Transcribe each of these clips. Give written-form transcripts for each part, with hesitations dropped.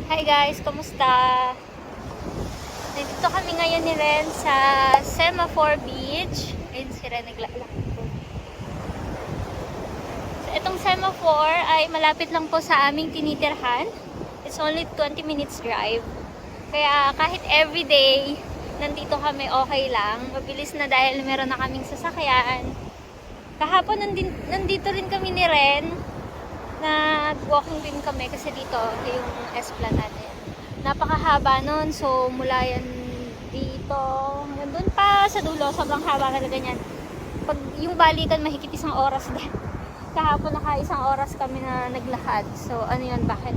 Hi guys, kumusta? Nandito kami ngayon ni Ren sa Semaphore Beach. Ayun si Ren naglalakad po. So, itong Semaphore ay malapit lang po sa aming tinitirhan. It's only 20 minutes drive. Kaya kahit everyday nandito kami, okay lang. Mabilis na dahil meron na kaming sasakyan. Kahapon nandito rin kami ni Ren. Nag-walking din kami kasi dito yung Esplanade. Napakahaba nun. So, mula yan dito hanggang dun pa sa dulo. Sobrang haba talaga yan. Pag yung balikan, mahigit isang oras din. Kahapon naka isang oras kami na naglakad. So, ano yun? Bakit?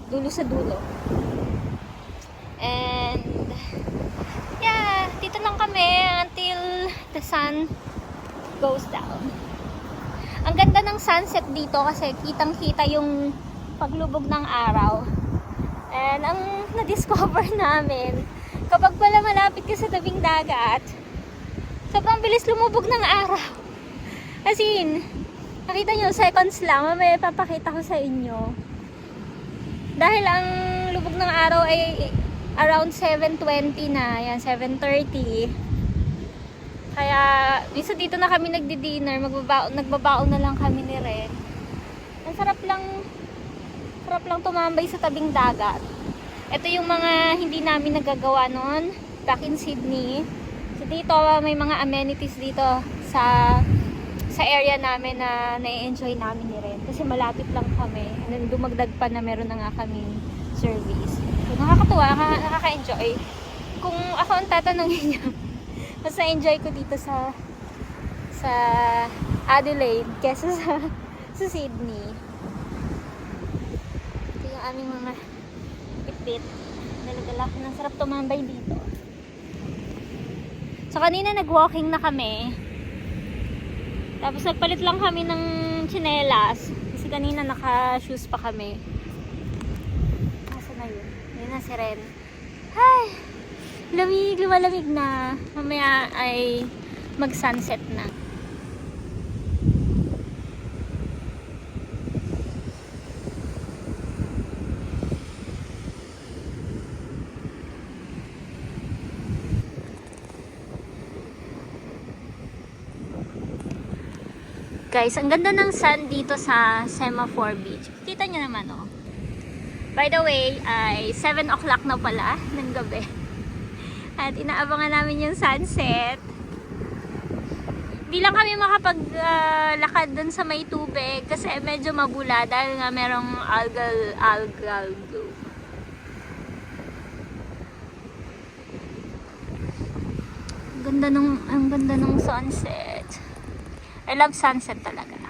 Dulo sa dulo. And, yeah. Dito lang kami until the sun goes down. Ang ganda ng sunset dito kasi kitang-kita yung paglubog ng araw. And ang na-discover namin, kapag pala malapit ka sa tabing dagat, sobrang bilis lumubog ng araw. As in, nakita nyo, seconds lang, mamaya papakita ko sa inyo. Dahil ang lubog ng araw ay around 7:20 na, yan, 7:30. Kaya, minsan dito na kami nagdi-dinner, nagbabaon na lang kami ni Ren. Ang sarap lang tumambay sa tabing dagat. Ito yung mga hindi namin nagagawa noon, back in Sydney. So dito, may mga amenities dito sa area namin na na-enjoy namin ni Ren. Kasi malapit lang kami. And then dumagdag pa na meron na nga kaming service. So nakakatuwa, nakaka-enjoy. Kung ako ang tatanungin niyo, mas na-enjoy ko dito sa Adelaide kesa sa Sydney. Ito yung aming mga pit-pit. Dala-dala ko ng sarap tumambay dito. So kanina nag-walking na kami. Tapos nagpalit lang kami ng tsinelas. Kasi kanina naka-shoes pa kami. Asa na yun? Yun na si Ren. Hi! Lumalamig na. Mamaya ay mag-sunset na. Guys, ang ganda ng sun dito sa Semaphore Beach. Kita nyo naman, oh. By the way, ay 7 o'clock na pala ng gabi. At inaabangan namin yung sunset. Di lang kami makapaglakad dun sa may tubig kasi medyo mabula dahil nga merong algal bloom. Ang ganda nung sunset. I love sunset talaga.